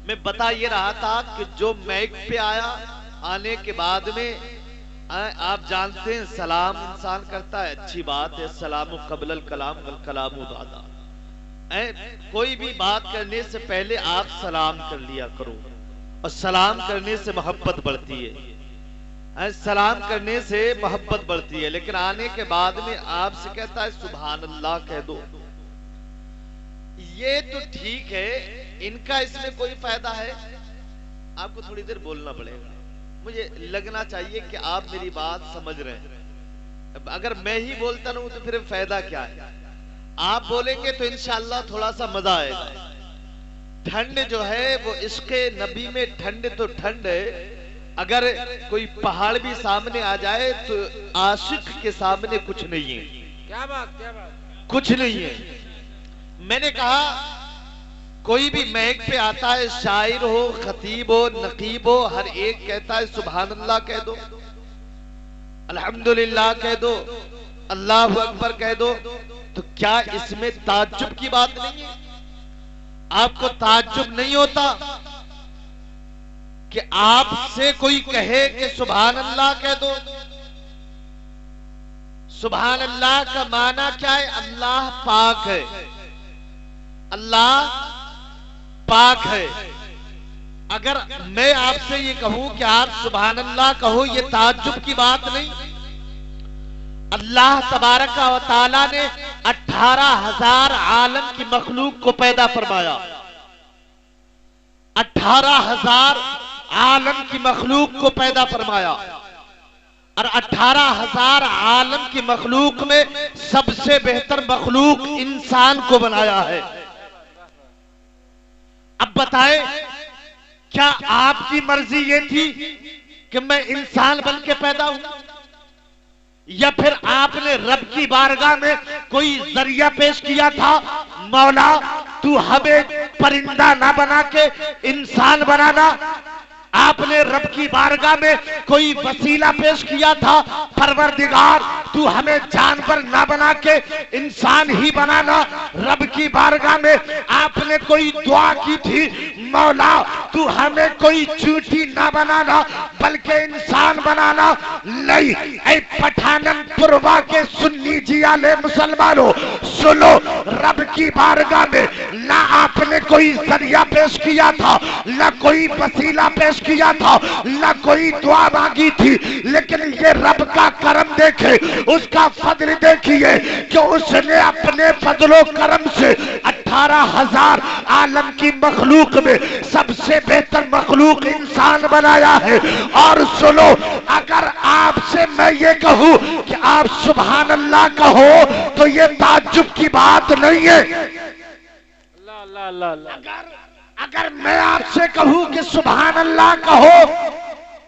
میں بتا یہ رہا تھا کہ جو میک پہ آیا آنے کے بعد میں آپ جانتے ہیں سلام انسان کرتا ہے، اچھی بات ہے، سلام قبل الکلام والکلام بعد۔ کوئی بھی بات کرنے سے پہلے آپ سلام کر لیا کرو، اور سلام کرنے سے محبت بڑھتی ہے، سلام کرنے سے محبت بڑھتی ہے۔ لیکن آنے کے بعد میں آپ سے کہتا ہے سبحان اللہ کہہ دو، یہ تو ٹھیک ہے، ان کا اس میں کوئی فائدہ ہے؟ آپ کو تھوڑی دیر بولنا پڑے گا، مجھے لگنا چاہیے کہ آپ میری بات سمجھ رہے ہیں۔ اگر میں ہی بولتا رہوں تو پھر فائدہ کیا ہے؟ آپ بولیں گے تو انشاءاللہ تھوڑا سا مزہ آئے گا۔ ٹھنڈ جو ہے وہ عشق نبی میں ٹھنڈ تو ٹھنڈ ہے، اگر کوئی پہاڑ بھی سامنے آ جائے تو عاشق کے سامنے کچھ نہیں ہے۔ کیا بات کیا بات، کچھ نہیں ہے۔ میں نے کہا کوئی بھی میک پہ آتا ہے، شاعر ہو، خطیب ہو، نقیب ہو، ہر ایک کہتا ہے سبحان اللہ کہہ دو، الحمدللہ کہہ دو، اللہ اکبر کہہ دو، تو کیا اس میں تعجب کی بات نہیں ہے؟ آپ کو تعجب نہیں ہوتا کہ آپ سے کوئی کہے کہ سبحان اللہ کہہ دو؟ سبحان اللہ کا معنی کیا ہے؟ اللہ پاک ہے، اللہ پاک ہے۔ اگر میں آپ سے یہ کہوں کہ آپ سبحان اللہ کہو، یہ تعجب کی بات نہیں؟ اللہ تبارک و تعالی نے 18,000 عالم کی مخلوق کو پیدا فرمایا، 18,000 عالم کی مخلوق کو پیدا فرمایا، اور 18,000 عالم کی مخلوق میں سب سے بہتر مخلوق انسان کو بنایا ہے۔ اب بتائیں کیا آپ کی مرضی یہ تھی کہ میں انسان بن کے پیدا ہوں، یا پھر آپ نے رب کی بارگاہ میں کوئی ذریعہ پیش کیا تھا، مولا تو ہمیں پرندہ نہ بنا کے انسان بنانا؟ آپ نے رب کی بارگاہ میں کوئی وسیلہ پیش کیا تھا، پروردگار تو ہمیں جانور نہ بنا کے انسان ہی بنانا؟ رب کی بارگاہ میں آپ نے کوئی دعا کی تھی، مولا تو ہمیں کوئی چونٹی نہ بنانا بلکہ انسان بنانا؟ نہیں۔ اے پٹھانن پوروا کے سنی جیالے مسلمانوں سنو، رب کی بارگاہ میں نہ آپ نے کوئی ذریعہ پیش کیا تھا، نہ کوئی وسیلہ پیش کیا تھا، نہ کوئی دعا مانگی تھی، لیکن یہ رب کا کرم دیکھے، اس کا فضل دیکھیے کہ اس نے اپنے فضل و کرم سے 18,000 عالم کی مخلوق میں سب سے بہتر مخلوق انسان بنایا ہے۔ اور سنو، اگر آپ سے میں یہ کہوں کہ آپ سبحان اللہ کہو تو یہ تعجب کی بات نہیں ہے۔ اللہ اللہ اللہ۔ اگر میں آپ سے کہوں کہ سبحان اللہ کہو،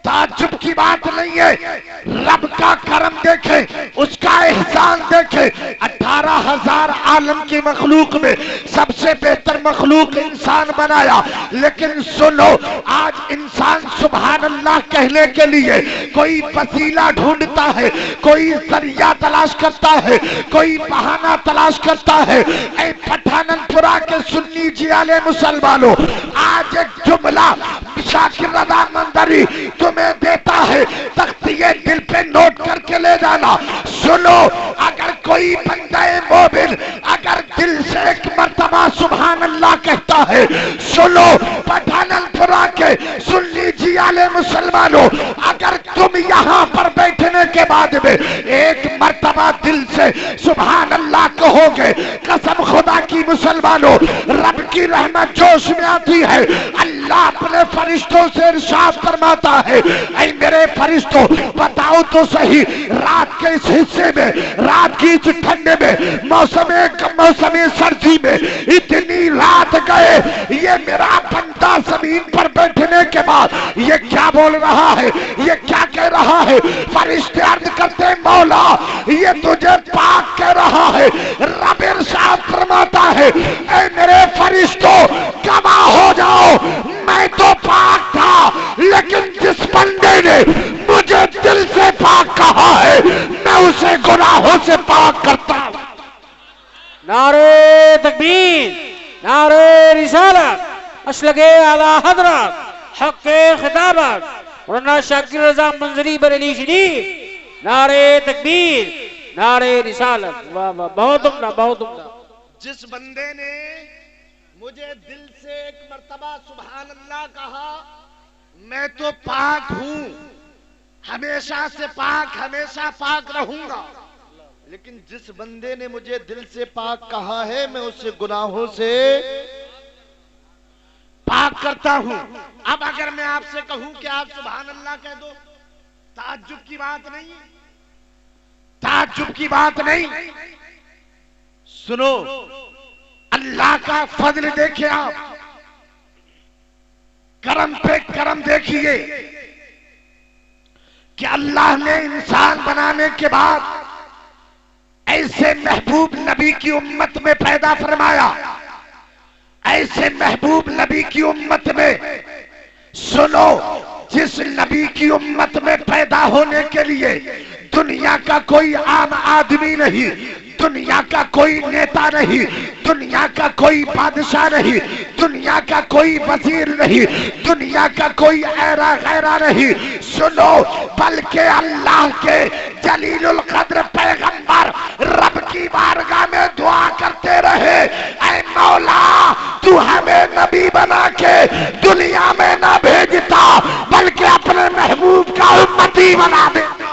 تعجب کی بات نہیں ہے۔ رب کا کرم دیکھے، اس کا احسان دیکھے، 18,000 عالم کی مخلوق میں سب سے بہتر مخلوق انسان بنایا۔ لیکن سنو، آج انسان سبحان اللہ کہنے کے لیے کوئی وسیلہ ڈھونڈتا ہے، کوئی ذریعہ تلاش کرتا ہے، کوئی بہانہ تلاش کرتا ہے۔ اے پٹھانن پورا کے سنی جیالے مسلمانوں، آج ایک جملہ شاکر رضا مندری تمہیں دیتا ہے، تختیہ دل پہ نوٹ کر کے لے جانا۔ سنو، اگر کوئی بندہ مومن اگر دل سے ایک مرتبہ سبحان اللہ کہتا ہے، سنو پٹھانن پورا کے سنی جیالے مسلمانوں، اگر تم یہاں پر بیٹھنے کے بعد میں ایک مرتبہ دل سے سبحان اللہ کہو گے، قسم خدا کی مسلمانوں، رب کی رحمت جوش میں آتی ہے۔ اللہ اپنے فرشتوں سے ارشاد فرماتا ہے، اے میرے فرشتوں بتاؤ تو صحیح، رات کے اس حصے میں، رات کی اس ٹھنڈے میں، موسم سردی میں اتنی رات گئے، یہ میرا بندہ زمین پر بیٹھنے کے بعد یہ کیا بول رہا ہے، یہ کیا کہہ رہا ہے؟ فرشتے عرض کرتے مولا یہ تجھے پاک کہہ رہا ہے۔ رب ارشاد فرماتا ہے، اے میرے فرشتوں گواہ ہو جاؤ، میں تو پاک تھا، لیکن جس بندے نے مجھے دل سے پاک کہا ہے میں اسے گناہوں سے پاک کرتا ہوں۔ نعرہ تکبیر، نعرہ رسالت، مسلک اعلی حضرت حق خطابت مولانا شاکر رضا منظری بریلی شریف، نعرہ تکبیر، نعرہ رسالت۔ واہ واہ، بہت عمدہ، بہت عمدہ۔ جس بندے نے مجھے دل سے ایک مرتبہ سبحان اللہ کہا، میں تو پاک ہوں، ہمیشہ سے پاک، ہمیشہ پاک رہوں گا، لیکن جس بندے نے مجھے دل سے پاک کہا ہے میں اسے گناہوں سے پاک کرتا ہوں۔ اب اگر میں آپ سے کہوں کہ آپ سبحان اللہ کہہ دو، تعجب کی بات نہیں، تعجب کی بات نہیں۔ سنو، اللہ کا فضل دیکھیں آپ، کرم پہ کرم دیکھیے کہ اللہ نے انسان بنانے کے بعد ایسے محبوب نبی کی امت میں پیدا فرمایا، ایسے محبوب نبی کی امت میں، سنو، جس نبی کی امت میں پیدا ہونے کے لیے دنیا کا کوئی عام آدمی نہیں، دنیا کا کوئی نیتا نہیں، دنیا کا کوئی بادشاہ نہیں، دنیا کا کوئی وزیر نہیں، دنیا کا کوئی ایرا غیرہ نہیں، سنو، بلکہ اللہ کے جلیل القدر پیغمبر رب کی بارگاہ میں دعا کرتے رہے، اے مولا تو ہمیں نبی بنا کے دنیا میں نہ بھیجتا بلکہ اپنے محبوب کا امتی بنا دیتا۔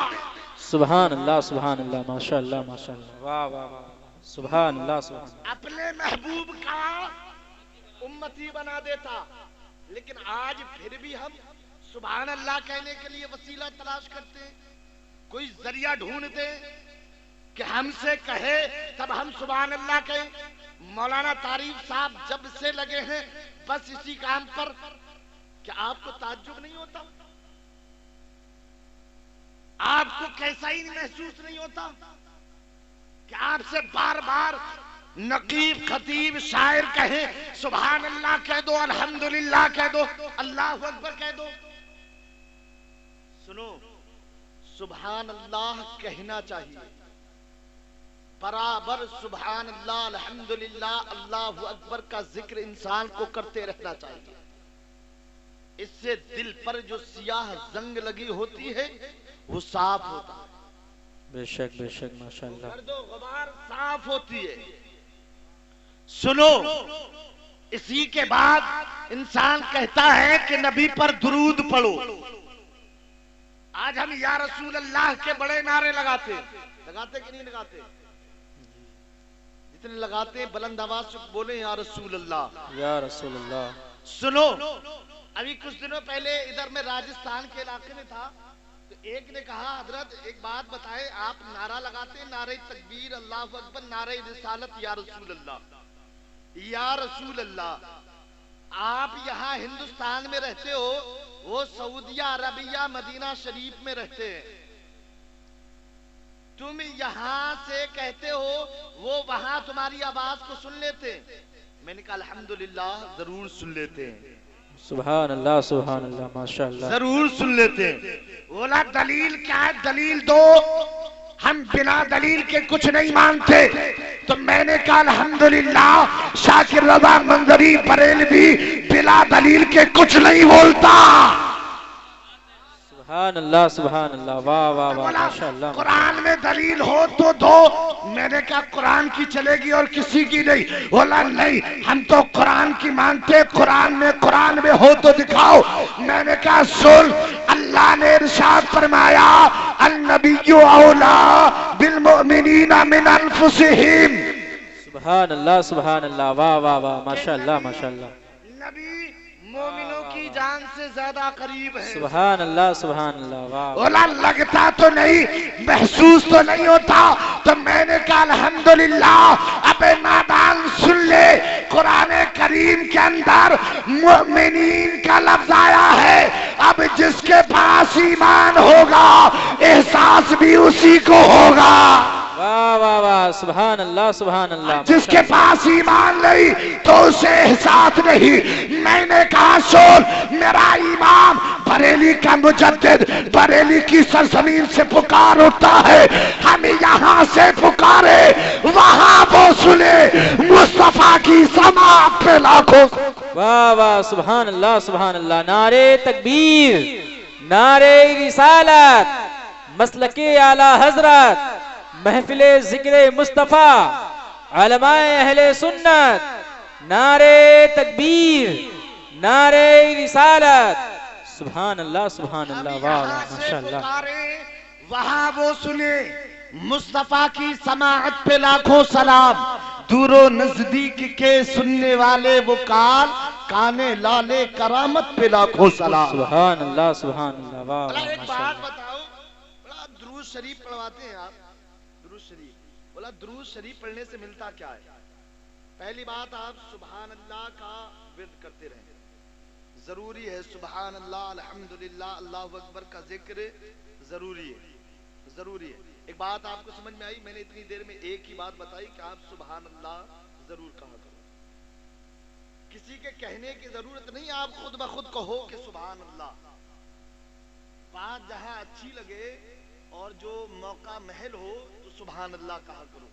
سبحان اللہ، سبحان اللہ، ماشاء اللہ، ماشاء اللہ، واہ واہ واہ، سبحان اللہ، سبحان اللہ۔ اپنے محبوب کا امتی بنا دیتا، لیکن آج پھر بھی ہم سبحان اللہ کہنے کے لیے وسیلہ تلاش کرتے ہیں، کوئی ذریعہ ڈھونڈتے ہیں کہ ہم سے کہے تب ہم سبحان اللہ کہیں۔ مولانا تعریف صاحب جب سے لگے ہیں بس اسی کام پر، کیا آپ کو تعجب نہیں ہوتا؟ آپ کو کیسا ہی محسوس نہیں ہوتا کہ آپ سے بار بار نقیب، خطیب، شاعر کہیں سبحان اللہ کہہ دو، الحمدللہ کہہ دو، اللہ اکبر کہہ دو؟ سنو، سبحان اللہ کہنا چاہیے، برابر سبحان اللہ، الحمدللہ، اللہ اکبر کا ذکر انسان کو کرتے رہنا چاہیے۔ اس سے دل پر جو سیاہ زنگ لگی ہوتی ہے وہ صاف ہوتا ہے، بے شک، بے شک، ماشاء اللہ، گرد و غبار صاف ہوتی ہے۔ سنو، اسی کے بعد انسان کہتا ہے کہ نبی پر درود پڑھو۔ آج ہم یا رسول اللہ کے بڑے نعرے لگاتے کہ نہیں لگاتے؟ جتنے لگاتے ہیں بلند آواز سے بولیں یا رسول اللہ، یا رسول اللہ۔ سنو، ابھی کچھ دنوں پہلے ادھر میں راجستھان کے علاقے میں تھا، تو ایک نے کہا حضرت ایک بات بتائے، آپ نعرہ لگاتے ہیں، نعرہ تکبیر، اللہ اکبر، نعرہ رسالت، یا رسول اللہ، یا رسول اللہ، آپ یہاں ہندوستان میں رہتے ہو، وہ سعودیہ عربیہ مدینہ شریف میں رہتے ہیں، تم یہاں سے کہتے ہو وہ وہاں تمہاری آواز کو سن لیتے ہیں؟ میں نے کہا الحمدللہ ضرور سن لیتے ہیں، سبحان اللہ، سبحان اللہ، ماشاء اللہ، ضرور سن لیتے ہیں۔ بولا دلیل کیا ہے؟ دلیل دو، ہم بنا دلیل کے کچھ نہیں مانتے۔ تو میں نے کہا الحمدللہ شاکر رضا منظری بریلوی بلا دلیل کے کچھ نہیں بولتا۔ سبحان اللہ، سبحان اللہ، واہ واہ واہ، ماشاء اللہ۔ قرآن میں دلیل ہو تو دو۔ میں نے کہا قرآن کی چلے گی اور کسی کی نہیں؟ بولا نہیں، ہم تو قرآن کی مانتے، قرآن میں ہو تو دکھاؤ۔ میں نے کہا سن، اللہ نے ارشاد فرمایا النبی اولا بالمؤمنین من انفسہم۔ سبحان اللہ، سبحان اللہ، واہ واہ واہ، ماشاء اللہ، ماشاء اللہ، نبی مومنوں کی جان سے زیادہ قریب ہے۔ سبحان اللہ، سبحان اللہ، واہ۔ بولا لگتا تو نہیں، محسوس تو نہیں ہوتا؟ تو میں نے کہا الحمدللہ، ابے نادان سن لے، قرآن کریم کے اندر مؤمنین کا لفظ آیا ہے، اب جس کے پاس ایمان ہوگا احساس بھی اسی کو ہوگا۔ واہ واہ واہ، سبحان اللہ، سبحان اللہ۔ جس کے پاس ایمان نہیں تو اسے احساس نہیں۔ میں نے کہا سن، میرا ایمان بریلی کا مجدد بریلی کی سرزمین سے پکار اٹھتا ہے، ہم یہاں سے پکارے وہاں وہ سنے مصطفیٰ کی سماعت پہ لاکھوں. واہ واہ، سبحان اللہ سبحان اللہ. نعرے تکبیر، نعرے رسالت، مسلک اعلی حضرت، محفل ذکر مصطفیٰ، علماء اہل سنت. نعرے تکبیر، نعرے رسالت، سبحان اللہ سبحان اللہ. واہ واہ، ماشاءاللہ. وہاں وہ سنے مصطفیٰ کی سماعت پہ لاکھوں سلام. دور و نزدیک کے سننے والے وہ کانے لالے کرامت پہ لاکھوں سلام. سبحان اللہ سبحان اللہ. واہ واہ، ایک بات ماشاءاللہ. بتاؤ، بڑا درود شریف پڑھواتے ہیں آپ، درود شریف، بولا درود شریف پڑھنے سے ملتا کیا ہے؟ پہلی بات، آپ سبحان اللہ کا ورد کرتے رہیں، ضروری ہے. سبحان اللہ، الحمدللہ، اللہ اکبر کا ذکر ضروری ہے، ضروری ہے. ایک بات آپ کو سمجھ میں آئی؟ میں نے اتنی دیر میں ایک ہی بات بتائی کہ آپ سبحان اللہ ضرور کہا کرو. کسی کے کہنے کی ضرورت نہیں، آپ خود بخود کہو کہ سبحان اللہ. بات جہاں اچھی لگے اور جو موقع محل ہو تو سبحان اللہ کہا کرو.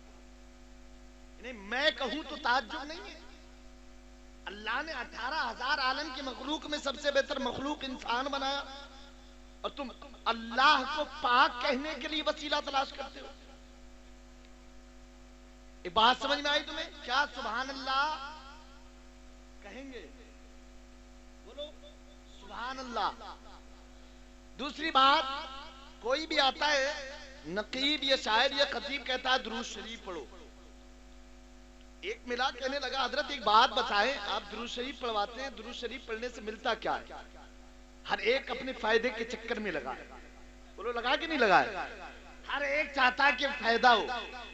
نہیں میں کہوں تو تعجب نہیں ہے. اللہ نے 18,000 عالم کی مخلوق میں سب سے بہتر مخلوق انسان بنایا، اور تم اللہ کو پاک کہنے کے لیے وسیلہ تلاش کرتے ہو. ایک بات سمجھ میں آئی تمہیں؟ کیا سبحان اللہ کہیں گے؟ بولو سبحان اللہ. دوسری بات، کوئی بھی آتا ہے نقیب یا شاعر یا خطیب کہتا ہے درود شریف پڑھو. ایک ملا کہنے لگا حضرت ایک بات بتائیں، آپ درود شریف پڑھواتے ہیں، درود شریف پڑھنے سے ملتا کیا ہے؟ ہر ایک اپنے فائدے کے چکر میں لگا ہے. بولو لگا کہ نہیں لگا ہے؟ ہر ایک چاہتا ہے کہ فائدہ ہو.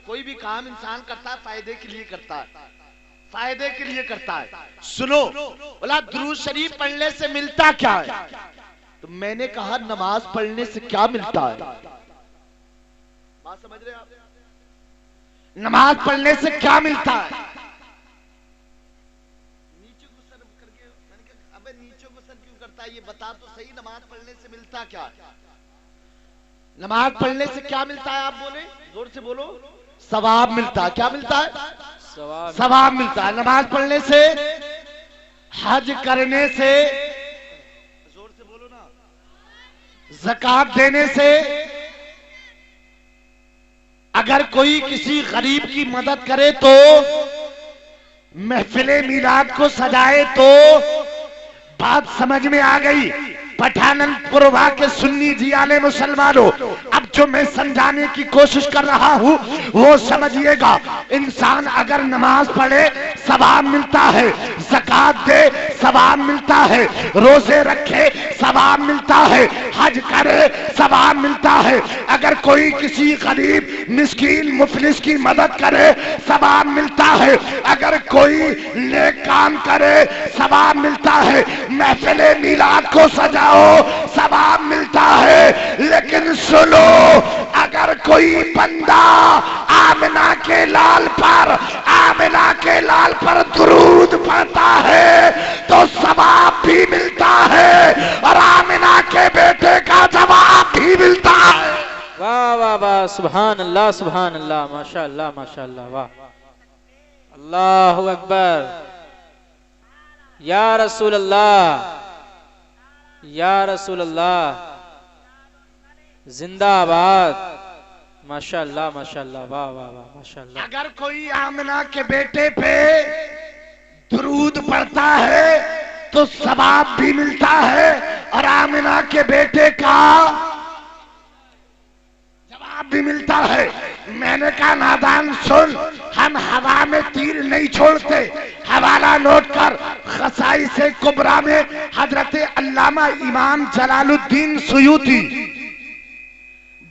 کوئی بھی کام انسان کرتا ہے فائدے کے لیے کرتا ہے، فائدے کے لیے کرتا ہے. سنو، بولا درود شریف پڑھنے سے ملتا کیا ہے؟ تو میں نے کہا نماز پڑھنے سے کیا ملتا ہے. بات سمجھ رہے آپ؟ نماز پڑھنے سے کیا ملتا ہے؟ نیچے کو سر کر کے میں نے کہا ابے نیچے کو سر کیوں کرتا ہے؟ یہ بتا تو صحیح، نماز پڑھنے سے ملتا کیا ہے؟ نماز پڑھنے سے کیا ملتا ہے؟ آپ بولے، زور سے بولو. ثواب ملتا ہے. کیا ملتا ہے؟ ثواب ملتا ہے. نماز پڑھنے سے، حج کرنے سے، زور سے بولو نا، زکات دینے سے، اگر کوئی کسی غریب کی مدد کرے تو، محفل میلاد کو سجائے تو. بات سمجھ میں آ گئی؟ پٹھانن پوروا کے سنی جیالے مسلمانوں، اب جو میں سمجھانے کی کوشش کر رہا ہوں وہ سمجھیے گا. انسان اگر نماز پڑھے ثواب ملتا ہے، زکات دے ثواب ملتا ہے، روزے رکھے ثواب ملتا ہے، حج کرے ثواب ملتا ہے. اگر کوئی کسی غریب مسکین مفلس کی مدد کرے ثواب ملتا ہے. اگر کوئی نیک کام کرے ثواب ملتا ہے. محفل میلاد کو سجاؤ ثواب ملتا ہے. لیکن سنو، اگر کوئی بندہ آمنہ کے لال پر درود پڑھتا ہے تو ثواب بھی ملتا ہے، اور آمنہ کے بیٹے کا جواب بھی ملتا ہے. واہ واہ واہ، سبحان اللہ سبحان اللہ، ماشاء اللہ ماشاء اللہ. واہ، اللہ اکبر. یا رسول اللہ، یا رسول اللہ، زندہ آباد. ماشاء اللہ ماشاء اللہ. واہ واہ واہ، ماشاء اللہ. اگر کوئی آمنہ کے بیٹے پہ درود پڑھتا ہے تو ثواب بھی ملتا ہے، اور آمنہ کے بیٹے کا جواب بھی ملتا ہے. میں نے کہا نادان سن، ہم ہوا میں تیر نہیں چھوڑتے. حوالہ نوٹ کر، خصائص کبریٰ میں حضرت علامہ امام جلال الدین سیوطی،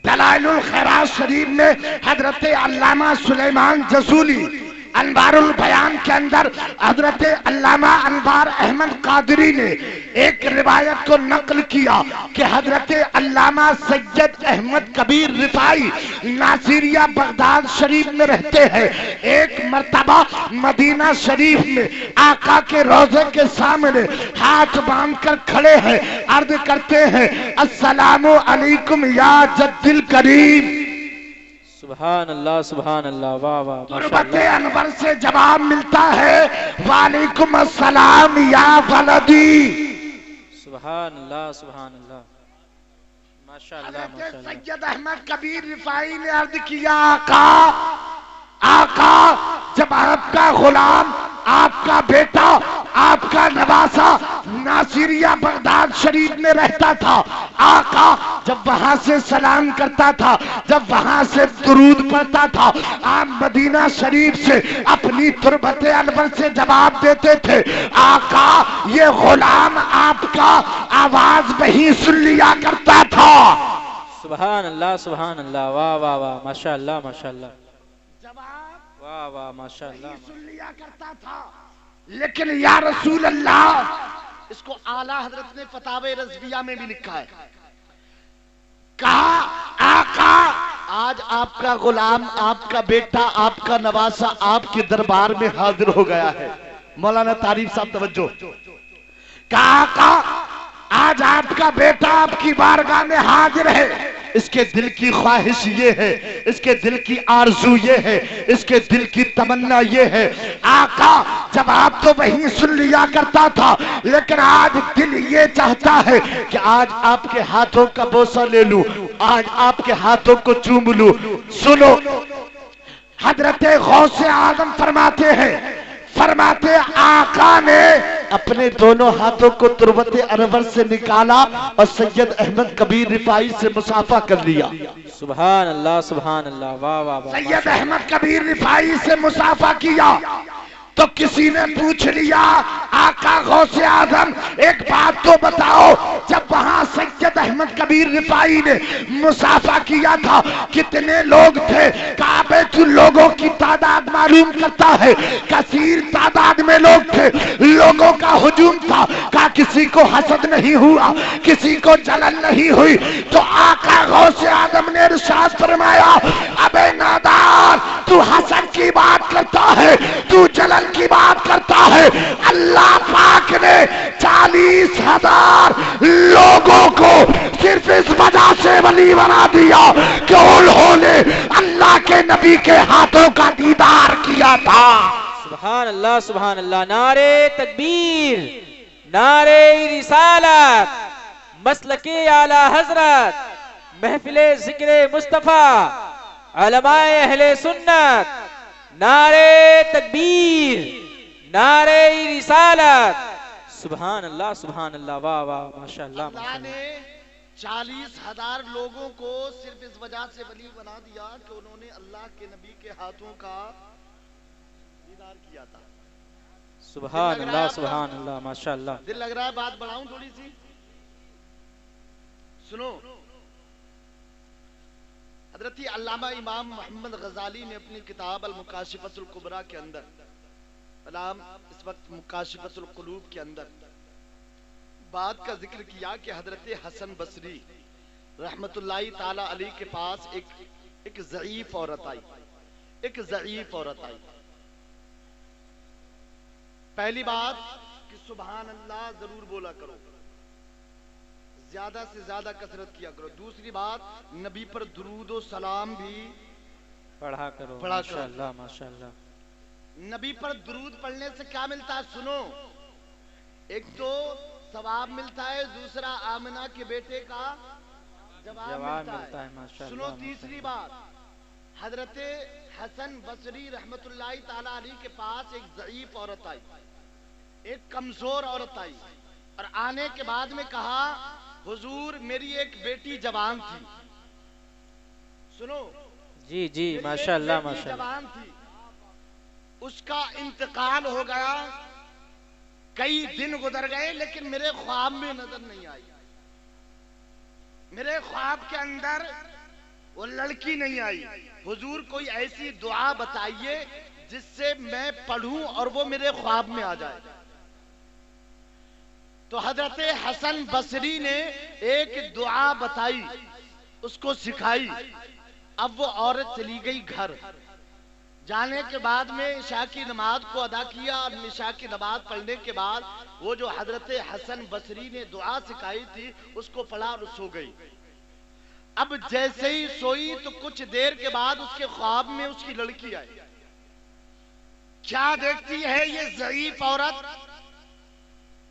دلائل الخیرات شریف میں حضرت علامہ سلیمان جزولی، انوارul بیان کے اندر حضرت علامہ انوار احمد قادری نے ایک روایت کو نقل کیا کہ حضرت علامہ سید احمد کبیر رفاعی ناصریہ بغداد شریف میں رہتے ہیں. ایک مرتبہ مدینہ شریف میں آقا کے روضے کے سامنے ہاتھ باندھ کر کھڑے ہیں, عرض کرتے ہیں السلام علیکم یا جد الکریم. سبحان اللہ سبحان اللہ, واہ واہ ماشاء تربت اللہ. انور سے جواب ملتا ہے وعلیکم السلام یا ولدی. سبحان اللہ سبحان اللہ, ماشاء اللہ ماشاء حضرت اللہ. سید احمد کبیر رفاعی نے عرض کیا آقا جب آپ کا غلام, آپ کا بیٹا, آپ کا نواسا ناصریہ بغداد شریف میں رہتا تھا, آقا جب وہاں سے سلام کرتا تھا, جب وہاں سے درود پڑھتا تھا, آپ مدینہ شریف سے اپنی تربت انور سے جواب دیتے تھے. آقا یہ غلام آپ کا آواز وہی سن لیا کرتا تھا. سبحان اللہ سبحان اللہ, واہ واہ واہ ماشاء اللہ ماشاء اللہ, واہ واہ ماشاء اللہ. سن لیا کرتا تھا. لیکن یا رسول اللہ, اس کو اعلیٰ حضرت نے فتاوی رضویہ میں بھی لکھا ہے, کہا آقا آج آپ کا غلام, آپ کا بیٹا, آپ کا نواسا آپ کے دربار میں حاضر ہو گیا ہے. مولانا طارق صاحب توجہ. کہا آقا آج آپ کا بیٹا آپ کی بارگاہ میں حاضر ہے, اس کے دل کی خواہش یہ ہے, اس کے دل کی آرزو یہ ہے, اس کے دل کی تمنا یہ ہے. آقا جب آپ تو وہی سن لیا کرتا تھا, لیکن آج دل یہ چاہتا ہے کہ آج آپ کے ہاتھوں کا بوسہ لے لوں, آج آپ کے ہاتھوں کو چوم لوں. سنو حضرت غوث اعظم فرماتے ہیں, فرماتے آقا نے اپنے دونوں ہاتھوں کو تربت انور سے نکالا اور سید احمد کبیر رفاعی سے مصافحہ کر لیا. سبحان اللہ سبحان اللہ, واہ واہ واہ. سید احمد کبیر رفاعی سے مصافحہ کیا تو کسی نے پوچھ لیا آقا غوث اعظم ایک بات تو بتاؤ, جب وہاں سید احمد کبیر رفاعی نے مصافحہ کیا تھا کتنے لوگ تھے؟ کہا بیت لوگوں کی تعداد معلوم کرتا ہے, کثیر تعداد میں لوگ تھے, لوگوں کا ہجوم تھا. کہا کسی کو حسد نہیں ہوا, کسی کو جلن نہیں ہوئی. تو آقا غوث اعظم نے ارشاد فرمایا ابے نادار, تو حسد کی بات کرتا ہے, تو جلن کی بات کرتا ہے. اللہ پاک نے 40,000 لوگوں کو صرف اس وجہ سے ولی بنا دیا کہ انہوں نے اللہ کے نبی کے ہاتھوں کا دیدار کیا تھا. سبحان اللہ سبحان اللہ, نعرے تکبیر, نعرے رسالت, مسلک اعلی حضرت, محفل ذکر مصطفیٰ, علماء اہل سنت, نعرے تکبیر, نعرے رسالت. سبحان اللہ سبحان اللہ, واہ واہ ماشاء اللہ. اللہ نے 40,000 لوگوں کو صرف اس وجہ سے ولی بنا دیا کہ انہوں نے اللہ کے نبی کے ہاتھوں کا دیدار کیا تھا. سبحان اللہ سبحان اللہ, ماشاء اللہ. دل لگ رہا ہے بات بڑھاؤں تھوڑی سی؟ سنو, حضرت علامہ امام محمد غزالی نے اپنی کتاب المکاشفۃ الکبریٰ کے اندر, علام اس وقت مکاشفۃ القلوب کے اندر بات کا ذکر کیا کہ حضرت حسن بصری رحمت اللہ تعالی علیہ کے پاس ایک ضعیف عورت آئی, ایک ضعیف عورت آئی. پہلی بات کہ سبحان اللہ ضرور بولا کرو, زیادہ سے زیادہ کثرت کیا کرو. دوسری بات نبی پر درود و سلام بھی پڑھا کرو, پڑھا ماشاء کرو. اللہ ماشاء اللہ. نبی پر درود پڑھنے سے کیا ملتا ہے؟ سنو, ایک تو ثواب ملتا ہے, دوسرا آمنہ کے بیٹے کا جواب ملتا ہے. ماشاء سنو اللہ. تیسری بات, حضرت حسن بصری رحمت اللہ تعالی علیہ کے پاس ایک ضعیف عورت آئی, ایک کمزور عورت آئی, اور آنے کے بعد میں کہا حضور میری ایک بیٹی جوان تھی. سنو, جی جی ماشاء اللہ ماشاء اللہ. جوان تھی, اس کا انتقال ہو گیا, کئی دن گزر گئے, لیکن میرے خواب میں نظر نہیں آئی. میرے خواب کے اندر وہ لڑکی نہیں آئی. حضور کوئی ایسی دعا بتائیے جس سے میں پڑھوں اور وہ میرے خواب میں آ جائے. تو حضرت حسن بصری نے ایک دعا بتائی, اس کو سکھائی. اب وہ عورت چلی گئی گھر. جانے کے بعد میں عشاء کی نماز کو ادا کیا, اور عشاء کی نماز پڑھنے کے بعد وہ جو حضرت حسن بصری نے دعا سکھائی تھی اس کو پڑھا اور سو گئی. اب جیسے ہی سوئی تو کچھ دیر کے بعد اس کے خواب میں اس کی لڑکی آئی. کیا دیکھتی ہے یہ ضعیف عورت,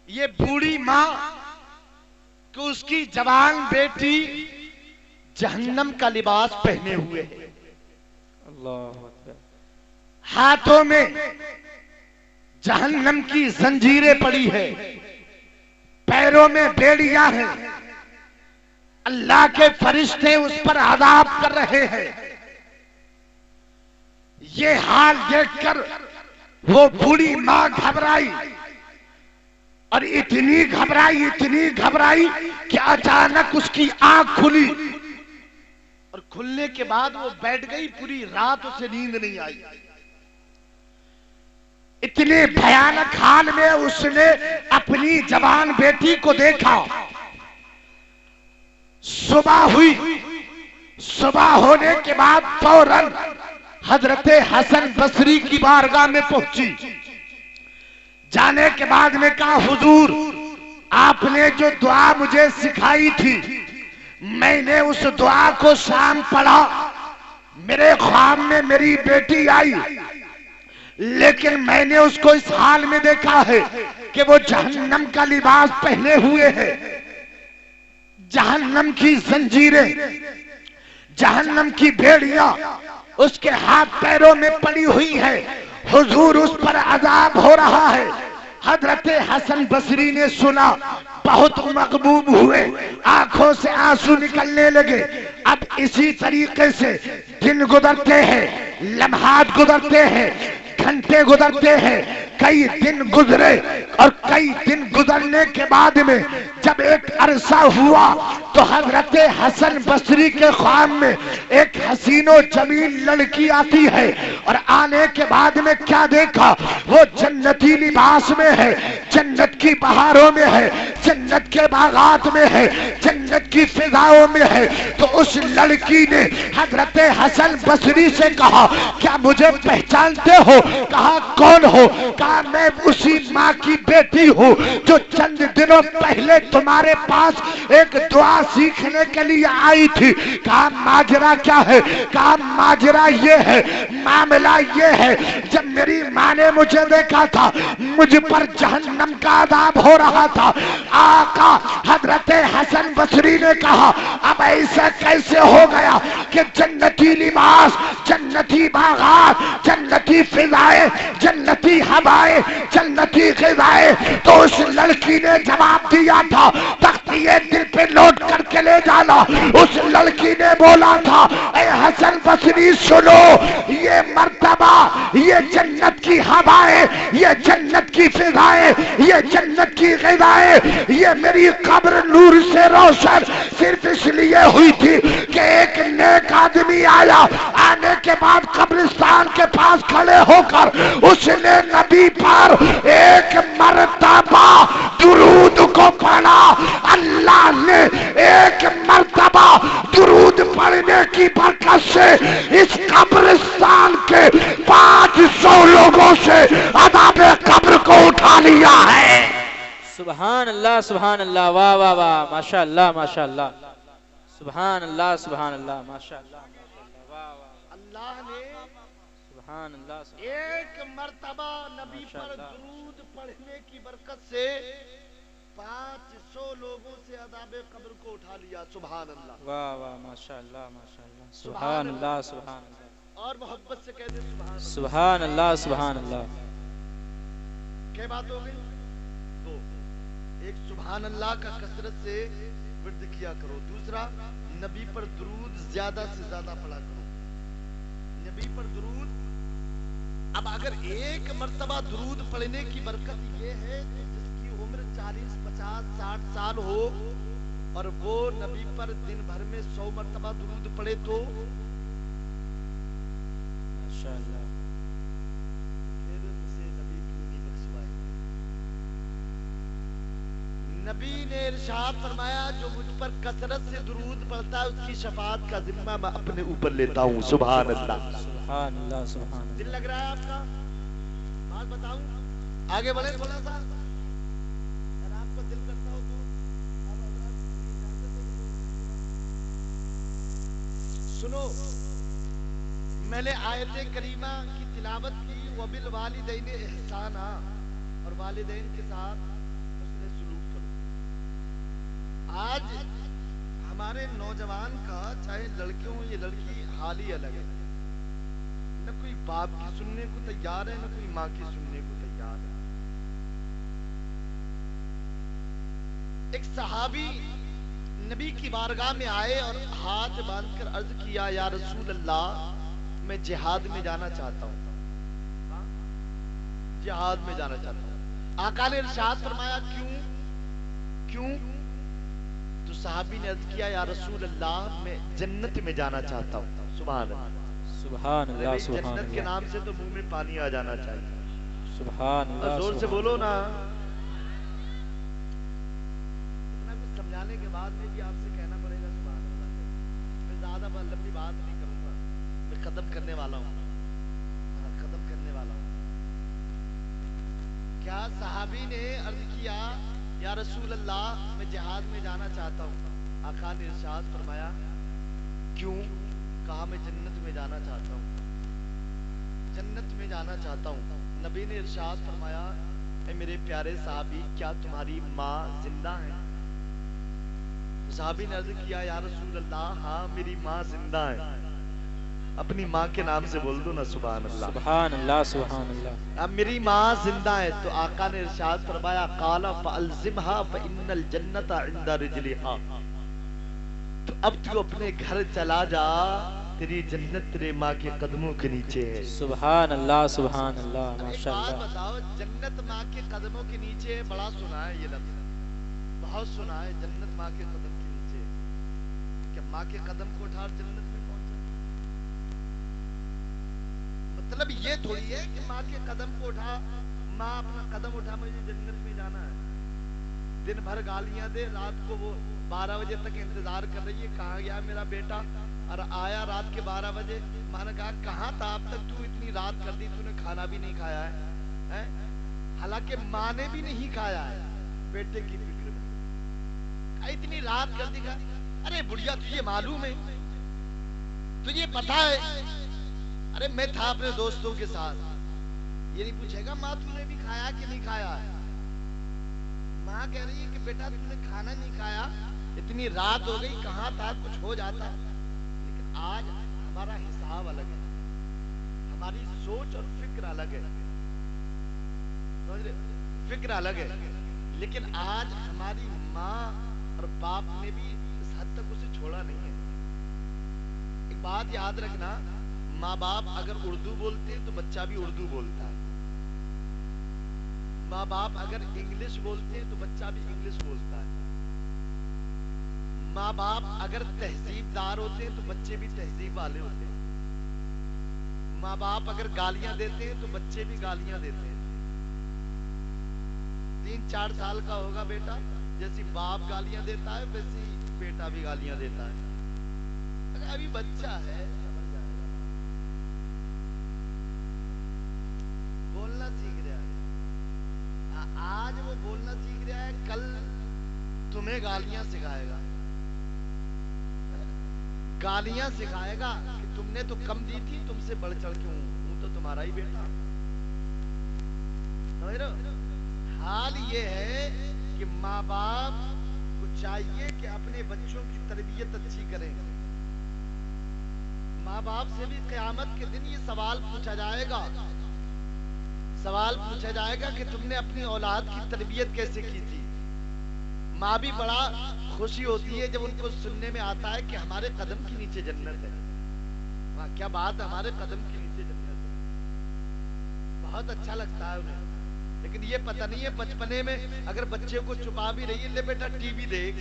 یہ بوڑھی ماں, کہ اس کی جوان بیٹی جہنم کا لباس پہنے ہوئے ہے, اللہ اکبر. ہاتھوں میں جہنم کی زنجیریں پڑی ہے, پیروں میں بیڑیاں ہیں, اللہ کے فرشتے اس پر عذاب کر رہے ہیں. یہ حال دیکھ کر وہ بوڑھی ماں گھبرائی, اور اتنی گھبرائی کہ اچانک اس کی آنکھ کھلی, اور کھلنے کے بعد وہ بیٹھ گئی. پوری رات اسے نیند نہیں آئی. اتنے بھیانک حال میں اس نے اپنی جوان بیٹی کو دیکھا. صبح ہوئی, صبح ہونے کے بعد فوراً حضرت حسن بصری کی بارگاہ میں پہنچی. جانے کے بعد میں کہا, حضور آپ نے جو دعا مجھے سکھائی تھی, میں نے اس دعا کو شام پڑھا, میرے خواب میں میری بیٹی آئی, لیکن میں نے اس کو اس حال میں دیکھا ہے کہ وہ جہنم کا لباس پہنے ہوئے ہے, جہنم کی زنجیریں, جہنم کی بیڑیاں اس کے ہاتھ پیروں میں پڑی ہوئی ہے. حضور اس پر عذاب ہو رہا ہے. حضرت حسن بصری نے سنا, بہت مغبوب ہوئے, آنکھوں سے آنسو نکلنے لگے. اب اسی طریقے سے دن گزرتے ہیں, لمحات گزرتے ہیں, گھنٹے گزرتے ہیں, کئی دن گزرے, اور کئی دن گزرنے کے بعد میں جب ایک عرصہ ہوا تو حضرت حسن بصری کے خواب میں ایک حسین و جمیل لڑکی آتی ہے. اور آنے کے بعد میں کیا دیکھا, وہ جنتی لباس میں ہے, جنت کی بہاروں میں ہے, جنت کے باغات میں ہے, جنت کی فضاؤں میں ہے. تو اس لڑکی نے حضرت حسن بصری سے کہا, کیا مجھے پہچانتے ہو؟ کہا, کون ہو؟ کہا, میں اسی ماں کی بیٹی ہوں جو چند دنوں پہلے تمہارے پاس ایک دعا سیکھنے کے لیے آئی تھی. کہا, ماجرا کیا ہے؟ کہا, ماجرا یہ ہے, معاملہ یہ ہے, جب میری ماں نے مجھے دیکھا تھا مجھ پر جہنم کا عذاب ہو رہا تھا. آقا حضرت حسن بصری نے کہا, اب ایسا کیسے ہو گیا کہ جنتی لباس, جنتی باغات, جنتی فضائیں, جنتی ہوائیں, جنتی غذائیں. تو اس لڑکی نے جواب دیا تھا, تختیے دل پہ لوٹ کر کے لے جانا. اس لڑکی نے بولا تھا, اے حسن بصری سنو, یہ مرتبہ, یہ جنت کی ہوائیں, یہ جنت کی فضائیں, یہ جنت کی غذائیں, یہ میری قبر نور سے روشن صرف اس لیے ہوئی تھی کہ ایک نیک آدمی آیا. آنے کے بعد قبرستان کے پاس کھڑے ہو کر اس نے نبی پر ایک مرتبہ درود کو پڑھا. اللہ نے ایک مرتبہ درود پڑھنے کی برکت سے اس قبرستان کے 500 لوگوں سے عذاب قبر کو اٹھا لیا ہے. سبحان اللہ, سبحان اللہ, واہ واہ واہ, ماشاء اللہ, ماشاء اللہ, سبحان اللہ, سبحان اللہ, ماشاء اللہ, واہ واہ. اللہ نے سبحان اللہ, ایک مرتبہ نبی پر درود پڑھنے کی برکت سے 500 لوگوں سے عذاب قبر کو اٹھا لیا. سبحان اللہ, واہ واہ, ماشاء اللہ, ماشاء اللہ, سبحان اللہ, سبحان اللہ. اور محبت سے کہہ دیں سبحان اللہ. سبحان اللہ, سبحان اللہ. کیا بات ہو گئی؟ دو, ایک سبحان اللہ کا کثرت سے ورد کیا کرو. دوسرا, نبی پر درود زیادہ سے زیادہ پڑھا کرو. نبی پر درود, اب اگر ایک مرتبہ درود پڑھنے کی برکت یہ ہے تو جس کی عمر 40, 50, 60 سال ہو اور وہ نبی پر دن بھر میں 100 مرتبہ درود پڑھے تو ماشاء اللہ. نبی نے ارشاد فرمایا جو مجھ پر کثرت سے درود پڑھتا ہے اس کی شفاعت کا ذمہ میں اپنے اوپر لیتا ہوں. سبحان اللہ. سبحان اللہ سبحان دل اللہ. لگ رہا ہے آپ کا؟ بات بتاؤں؟ آگے بڑھیں تھوڑا سا. اگر آپ کو دل کرتا ہو تو اب حضرات اجازت دیں. سنو، میں نے آیت کریمہ کی تلاوت کی وَبِالْوَالِدَيْنِ احسانا، اور والدین کے ساتھ حسن سلوک کرو. آج ہمارے نوجوان کا چاہے لڑکیوں یا لڑکی حال ہی الگ ہے. نہ کوئی باپ کی سننے کو تیار ہے، نہ کوئی ماں کی سننے کو تیار ہے. ایک صحابی نبی کی بارگاہ میں آئے اور ہاتھ باندھ کر عرض کیا یا رسول اللہ میں جہاد میں جانا چاہتا ہوں. جہاد میں جانا چاہتا ہوں. آقا نے ارشاد فرمایا کیوں؟ تو صحابی نے عرض کیا یا رسول اللہ میں جنت میں جانا چاہتا ہوں. سبحان اللہ. سبحان اللہ سبحان جنت کے اللہ. نام سے تو منہ میں پانی آ جانا چاہیے. سبحان اللہ. زور سے سبحان بولو اللہ. نا. اتنا کچھ سمجھانے کے بعد میں بھی آپ سے کہنا پڑے گا سبحان اللہ. میں زیادہ لمبی بات نہیں کروں گا، میں ختم کرنے والا ہوں. ختم کرنے والا ہوں. کیا صحابی نے عرض کیا یا رسول اللہ میں جہاد میں جانا چاہتا ہوں. آقا نے ارشاد فرمایا کیوں؟ کہا میں جنت میں جانا چاہتا ہوں. جنت میں جانا چاہتا ہوں. نبی نے ارشاد فرمایا اے میرے پیارے صحابی کیا تمہاری ماں زندہ ہے؟ صحابی نے عرض کیا یا رسول اللہ ہاں میری ماں زندہ ہے. اپنی ماں کے نام سے بول دو نا سبحان اللہ. سبحان اللہ سبحان اللہ. اب میری ماں زندہ ہے. تو آقا نے ارشاد فرمایا قال فالزمها فان الجنت عند رجلها. تو اب تو اپنے گھر چلا جا، تیری جنت تیرے ماں کے قدموں کے نیچے ہے. سبحان اللہ سبحان اللہ. ایک ماشاء بات اللہ. بتاؤ، جنت ماں کے قدموں کے نیچے ہے. بڑا سنا ہے یہ لفظ، بہت سنا ہے. جنت ماں کے قدم کے نیچے. کیا ماں کے قدم کو اٹھا جنت میں پہنچا؟ مطلب یہ تھوڑی ہے کہ ماں کے قدم کو اٹھا، ماں اپنا قدم اٹھا مجھے جنت میں جانا ہے. دن بھر گالیاں دے، رات کو وہ 12 بجے تک انتظار کر رہی ہے کہاں گیا میرا بیٹا، اور آیا رات کے 12 بجے. ماں نے کہا کہاں تھا اب تک، تو اتنی رات کر دی، تو نے کھانا بھی نہیں کھایا ہے. حالانکہ ماں نے بھی نہیں کھایا ہے بیٹے کی فکر میں. اتنی رات کر دی. ارے بڑھیا تجھے معلوم ہے، تجھے پتا ہے؟ ارے میں تھا اپنے دوستوں کے ساتھ. یہ نہیں پوچھے گا ماں تو نے بھی کھایا کہ نہیں کھایا ہے. ماں کہہ رہی ہے کہ بیٹا تو نے کھانا نہیں کھایا، اتنی رات ہو گئی، کہاں تھا، کچھ ہو جاتا. لیکن آج ہمارا حساب الگ ہے، ہماری سوچ اور فکر الگ ہے. فکر الگ ہے. لیکن آج ہماری ماں اور باپ نے بھی اس حد تک اسے چھوڑا نہیں ہے. ایک بات یاد رکھنا، ماں باپ اگر اردو بولتے ہیں تو بچہ بھی اردو بولتا ہے. ماں باپ اگر انگلش بولتے ہیں تو بچہ بھی انگلش بولتا ہے. ماں باپ اگر تہذیب دار ہوتے ہیں تو بچے بھی تہذیب والے ہوتے ہیں. ماں باپ اگر گالیاں دیتے ہیں تو بچے بھی گالیاں دیتے ہیں. 3-4 سال کا ہوگا بیٹا، جیسی باپ گالیاں دیتا ہے ویسی بیٹا بھی گالیاں دیتا ہے. اگر ابھی بچہ ہے سمجھ جائے گا، بولنا سیکھ رہا ہے. آج وہ بولنا سیکھ رہا ہے، کل تمہیں گالیاں سکھائے گا. گالیاں سکھائے گا کہ تم نے تو کم دی تھی، تم سے بڑھ چڑھ کے ہوں تو تمہارا ہی بیٹا. حال یہ ہے کہ ماں باپ کو چاہیے کہ اپنے بچوں کی تربیت اچھی کریں. ماں باپ سے بھی قیامت کے دن یہ سوال پوچھا جائے گا. سوال پوچھا جائے گا کہ تم نے اپنی اولاد کی تربیت کیسے کی تھی. ماں بھی بڑا خوشی ہوتی ہے جب ان کو سننے میں آتا ہے کہ ہمارے قدم کے نیچے جنت ہے. واہ کیا بات، ہمارے قدم کے نیچے جنت ہے. بہت اچھا لگتا ہے انہیں. لیکن یہ پتہ نہیں ہے بچپنے میں اگر بچے کو چھپا بھی رہی ہے، لے بیٹا ٹی وی دیکھ.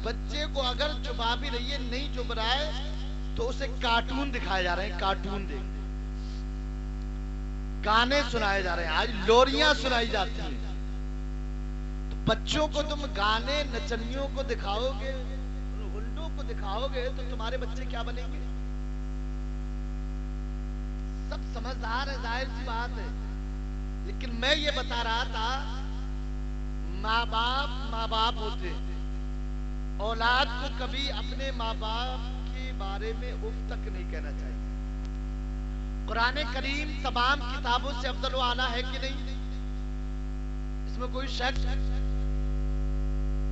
بچے کو اگر چھپا بھی رہی ہے، نہیں چھپ رہا ہے تو اسے کارٹون دکھائے جا رہے ہیں. کارٹون دیکھ. گانے سنائے جا رہے ہیں، آج لوریاں سنائی جاتی ہیں. تو بچوں کو تم گانے نچنیوں کو دکھاؤ گے، ہلڈوں کو دکھاؤ گے تو تمہارے بچے کیا بنیں گے؟ سب سمجھدار ہے، ظاہر سی بات ہے. لیکن میں یہ بتا رہا تھا، ماں باپ ہوتے ہیں. اولاد کو کبھی اپنے ماں باپ کے بارے میں اف تک نہیں کہنا چاہیے. قرآن کریم تمام کتابوں سے افضل و اعلیٰ ہے کہ نہیں؟ اس میں کوئی شک؟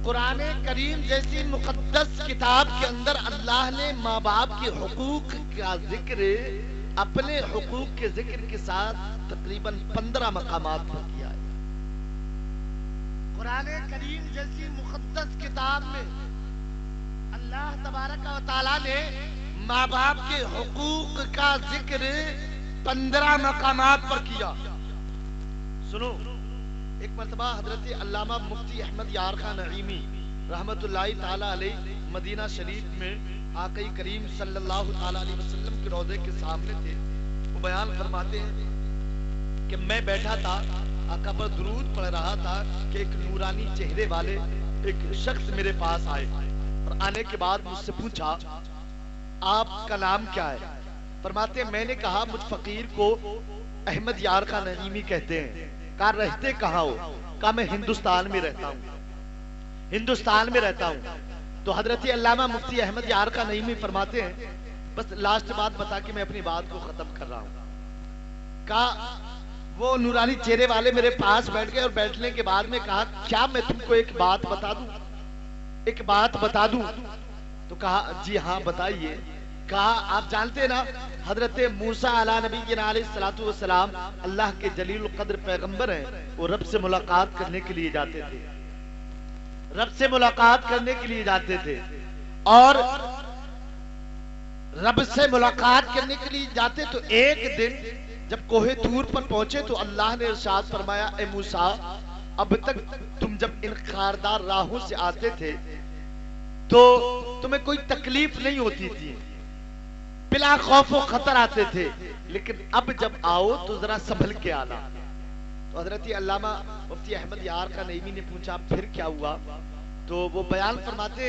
قرآن کریم جیسی مقدس کتاب کے اندر اللہ نے ماں باپ کے حقوق کا ذکر اپنے حقوق کے ذکر کے ساتھ تقریباً 15 مقامات پر کیا ہے. قرآن کریم جیسی مقدس کتاب میں اللہ تبارک و تعالیٰ نے ماں باپ کے حقوق کا ذکر 15 مقامات پر کیا. سنو، ایک مرتبہ حضرت علامہ مفتی احمد یار خان نعیمی رحمت اللہ تعالی علیہ مدینہ شریف میں آقا کریم صلی اللہ تعالی علیہ وسلم کے روضے کے سامنے تھے. وہ بیان فرماتے ہیں کہ میں بیٹھا تھا، آقا پر درود پڑھ رہا تھا کہ ایک نورانی چہرے والے ایک شخص میرے پاس آئے اور آنے کے بعد مجھ سے پوچھا آپ کا نام کیا ہے؟ فرماتے ہیں میں نے کہا مجھ فقیر کو احمد یار خان نعیمی کہتے ہیں. کہا رہتے کہاں ہو؟ کہا میں ہندوستان میں رہتا ہوں. ہندوستان میں رہتا ہوں. تو حضرت علامہ مفتی احمد یار خان نعیمی فرماتے ہیں بس لاسٹ بات بتا کے میں اپنی بات کو ختم کر رہا ہوں. کہا وہ نورانی چہرے والے میرے پاس بیٹھ گئے اور بیٹھنے کے بعد میں کہا کیا میں تم کو ایک بات بتا دوں؟ ایک بات بتا دوں؟ تو کہا جی ہاں بتائیے. کہا آپ جانتے ہیں نا حضرت موسیٰ علیہ نبی علیہ السلام اللہ کے جلیل القدر پیغمبر ہیں. وہ رب سے ملاقات کرنے کے لیے جاتے تھے، رب سے ملاقات کرنے کے لیے جاتے تھے. اور رب سے ملاقات کرنے کے لیے جاتے تو ایک دن جب کوہ طور پر پہنچے تو اللہ نے ارشاد فرمایا اے موسیٰ اب تک تم جب ان خاردار راہوں سے آتے تھے تو تمہیں کوئی تکلیف نہیں ہوتی تھی، بلا خوف و خطر آتے تھے، لیکن اب جب آؤ تو ذرا سنبھل کے آنا. تو حضرت علامہ مفتی احمد یار خان نعیمی نے پوچھا پھر کیا ہوا؟ تو وہ بیان فرماتے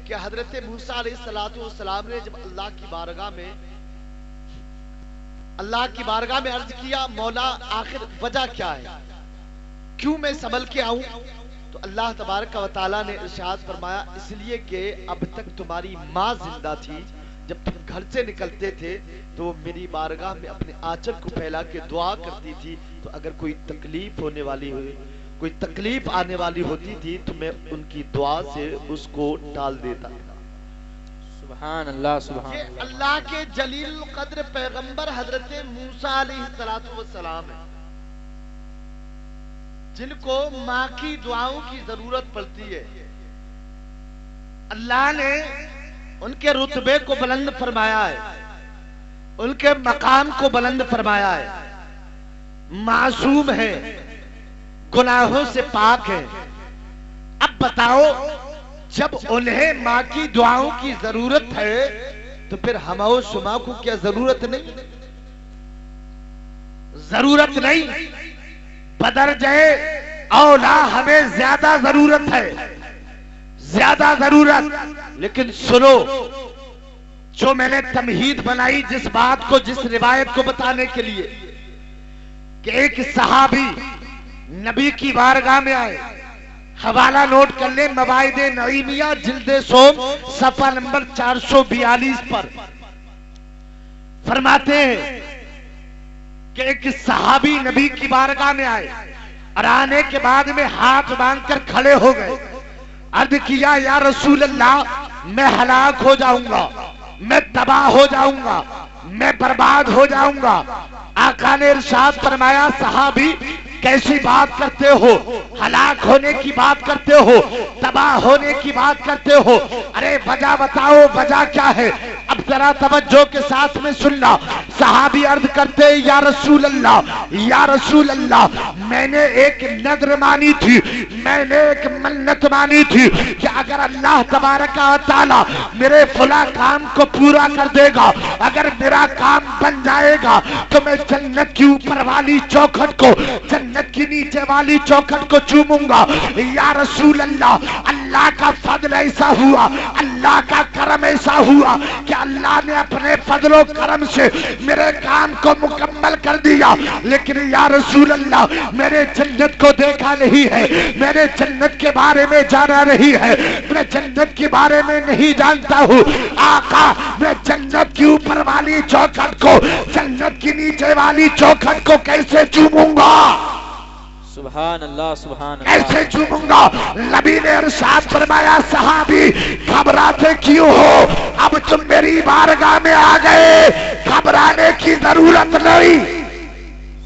کہ حضرت موسیٰ علیہ السلام نے جب اللہ کی بارگاہ میں عرض کیا مولا آخر وجہ کیا ہے، کیوں میں سنبھل کے آؤں؟ تو اللہ تبارک و تعالیٰ نے ارشاد فرمایا اس لیے کہ اب تک تمہاری ماں زندہ تھی، جب تم گھر سے نکلتے تھے تو وہ میری بارگاہ میں اپنے آنچل کو پھیلا کے دعا کرتی تھی، تو اگر کوئی تکلیف ہونے والی ہوئی، کوئی تکلیف آنے والی ہوتی تھی تو میں ان کی دعا سے اس کو ٹال دیتا تھا. سبحان اللہ سبحان یہ اللہ. اللہ کے جلیل القدر پیغمبر حضرت موسیٰ علیہ السلام ہیں جن کو ماں کی دعاؤں کی ضرورت پڑتی ہے. اللہ نے ان کے رتبے کو بلند فرمایا ہے، ان کے مقام کو بلند فرمایا ہے. معصوم ہیں، گناہوں سے پاک ہیں. اب بتاؤ جب انہیں ماں کی دعاؤں کی ضرورت ہے تو پھر ہم و شما کو کیا ضرورت نہیں؟ ضرورت نہیں، بدرجہ اولا ہمیں زیادہ ضرورت ہے، زیادہ ضرورت. لیکن سنو جو میں نے تمہید بنائی جس بات کو، جس روایت کو بتانے کے لیے کہ ایک صحابی نبی کی بارگاہ میں آئے. حوالہ نوٹ کر لیں، مواعظ نعیمیہ جلد سوم صفحہ نمبر 442 پر فرماتے ہیں کہ ایک صحابی نبی کی بارگاہ میں آئے اور آنے کے بعد میں ہاتھ باندھ کر کھڑے ہو گئے. عرض کیا یا رسول اللہ میں ہلاک ہو جاؤں گا، میں تباہ ہو جاؤں گا، میں برباد ہو جاؤں گا. آقا نے ارشاد فرمایا صحابی کیسی بات کرتے ہو، ہلاک ہونے کی بات کرتے ہو، تباہ ہونے کی بات کرتے ہو، ارے وجہ بتاؤ وجہ کیا ہے؟ اب ذرا توجہ کے ساتھ میں سننا. صحابی عرض کرتے یا رسول اللہ میں نے ایک نذر مانی تھی، میں نے ایک منت مانی تھی کہ اگر اللہ تبارک و تعالی میرے فلاں کام کو پورا کر دے گا، اگر میرا کام بن جائے گا تو میں جنت کی اوپر والی چوکھٹ کو، جنت کی نیچے والی چوکھٹ کو چوموں گا۔ یا رسول اللہ، اللہ کا فضل ایسا ہوا، اللہ کا کرم ایسا ہوا کہ اللہ نے اپنے فضل و کرم سے میرے کام کو مکمل کر دیا، لیکن یا رسول اللہ میرے جنت کو دیکھا نہیں ہے، میرے جنت کے بارے میں جانا نہیں ہے، میں جنت کے بارے میں نہیں جانتا ہوں۔ آقا میں جنت کی اوپر والی چوکھٹ کو، جنت کی نیچے والی چوکھٹ کو کیسے چوموں گا؟ سبحان اللہ سبحان اللہ۔ کیسے چوموں گا؟ نبی نے ارشاد فرمایا صحابی گھبراتے کیوں ہو؟ اب تم میری بارگاہ میں آ گئے، گھبرانے کی ضرورت نہیں۔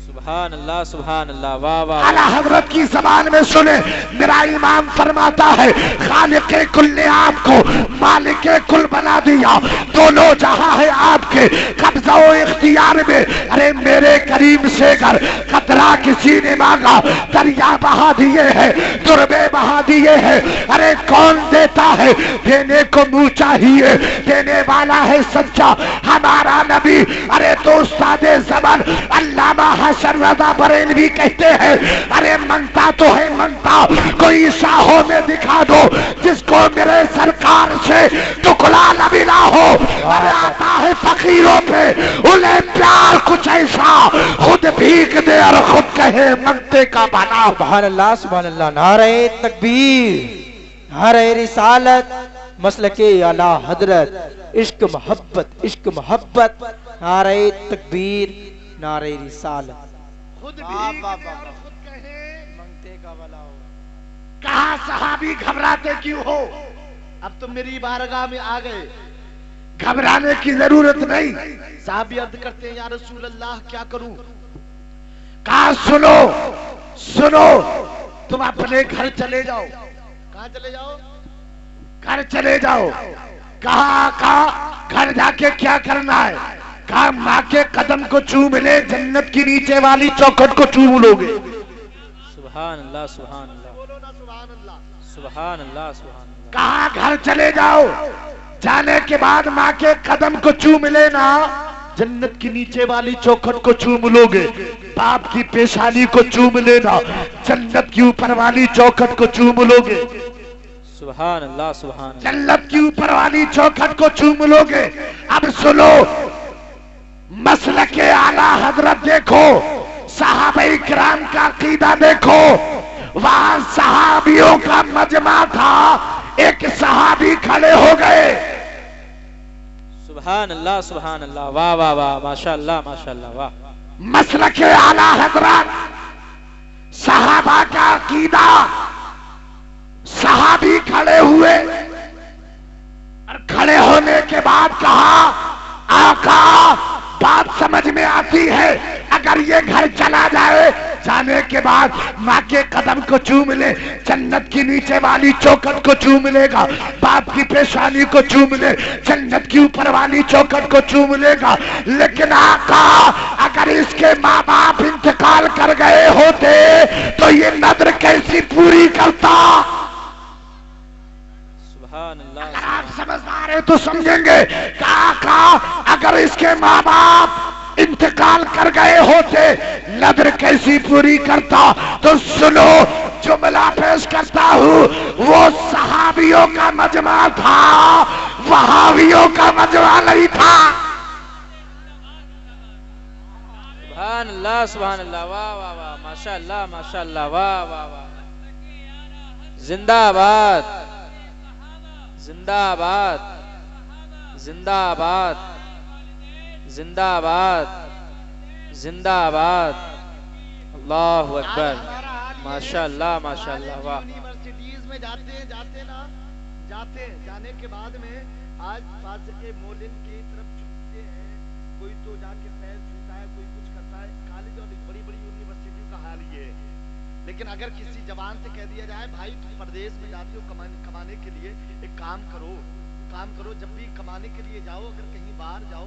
سبحان اللہ سبحان اللہ، واہ واہ۔ اعلیٰ حضرت کی زبان میں سنے، میرا امام فرماتا ہے خالق کل نے آپ کو مالک کل بنا دیا، دونوں جہاں ہے آپ کے قبضہ و اختیار میں۔ ارے میرے کریم سے گر قطرہ کسی نے مانگا، دریا بہا دیے ہیں، دربے بہا دیے ہیں۔ ارے کون دیتا ہے؟ دینے کو منہ چاہیے، دینے والا ہے سچا ہمارا نبی۔ ارے تو استاد زبان علامہ حسن رضا بریلوی کہتے ہیں ارے منتا تو ہے منتا، کوئی شاہوں میں دکھا دو جس کو میرے سرکار سے ٹکڑا نہ ملا ہو۔ ارے آتا ہے فقیروں پہ انہیں پیار کچھ ایسا، خود بھیگ دے اور خود کہے منگتے کا بنا۔ سبحان اللہ سبحان اللہ، نعرہ تکبیر، نعرہ رسالت، مسلک اعلیٰ حضرت، عشق محبت عشق محبت، نعرہ تکبیر، نعرہ رسالت۔ خود بھی خود کہے منگتے کا بلا ہو۔ کہا صحابی گھبراتے کیوں ہو؟ اب تم میری بارگاہ میں آ گئے، گھبرانے کی ضرورت نہیں۔ صحابی عرض کرتے ہیں یا رسول اللہ کیا کروں؟ کہا سنو سنو، تم اپنے گھر چلے جاؤ۔ کہاں چلے جاؤ؟ گھر چلے جاؤ۔ کہا گھر جا کے کیا کرنا ہے؟ کہا ماں کے قدم کو چوم لے، جنت کی نیچے والی چوکھٹ کو چوم لو گے۔ سبحان اللہ سبحان اللہ سبحان اللہ سبحان اللہ۔ کہا گھر چلے جاؤ، جانے کے بعد ماں کے قدم کو چوم لینا، جنت کی نیچے والی چوکھٹ کو چوم لو گے۔ باپ کی پیشانی کو چوم لینا، جنت کی اوپر والی چوکھٹ کو چوم لو گے۔ سبحان اللہ سبحان اللہ۔ جنت کی اوپر والی چوکھٹ کو چوم لو گے۔ اب سنو، مسلک اعلیٰ حضرت دیکھو، صحابہ کرام کا عقیدہ دیکھو۔ وہاں صحابیوں کا مجمع تھا، ایک صحابی کھڑے ہو گئے۔ سبحان اللہ سبحان اللہ، واہ واہ واہ، ماشاء اللہ ماشاء اللہ، واہ۔ مسلک اعلیٰ حضرت، صحابہ کا عقیدہ، صحابی کھڑے ہوئے اور کھڑے ہونے کے بعد کہا آقا بات سمجھ میں آتی ہے، اگر یہ گھر چلا جائے، جانے کے بعد ماں کے قدم کو چوم لے، جنت کی نیچے والی چوکھٹ کو چوم لے گا، باپ کی پیشانی کو چوم لے، جنت کی اوپر والی چوکھٹ کو چوم لے گا، لیکن آقا اگر اس کے ماں باپ انتقال کر گئے ہوتے تو یہ نذر کیسی پوری کرتا؟ سبحان اللہ۔ اگر آپ سمجھدار ہیں تو سمجھیں گے کہ آقا اگر اس کے ماں باپ انتقال کر گئے ہوتے نذر کیسی پوری کرتا؟ تو سنو جملہ پیش کرتا ہوں، وہ صحابیوں کا مجمع تھا، وہابیوں کا مجمع نہیں تھا۔ سبحان اللہ سبحان اللہ، واہ واہ واہ، ماشاء اللہ ماشاء اللہ، واہ واہ واہ۔ زندہ آباد زندہ آباد زندہ آباد زندہ آباد زندہ آباد، اللہ اکبر، ماشاء اللہ ماشاء اللہ، واہ۔ یونیورسٹیز میں جانے کے بعد میں آج فاضل مولن کی طرف چھوٹتے ہیں، کوئی تو جا کے پیر چھوتا ہے، کوئی کچھ کرتا ہے۔ کالج اور بڑی بڑی یونیورسٹیوں کا حال یہ ہے، لیکن اگر کسی جوان سے کہہ دیا جائے بھائی تم پردیس میں جاتے ہو کمانے کے لیے، ایک کام کرو، جب بھی کمانے کے لیے جاؤ، اگر کہیں باہر جاؤ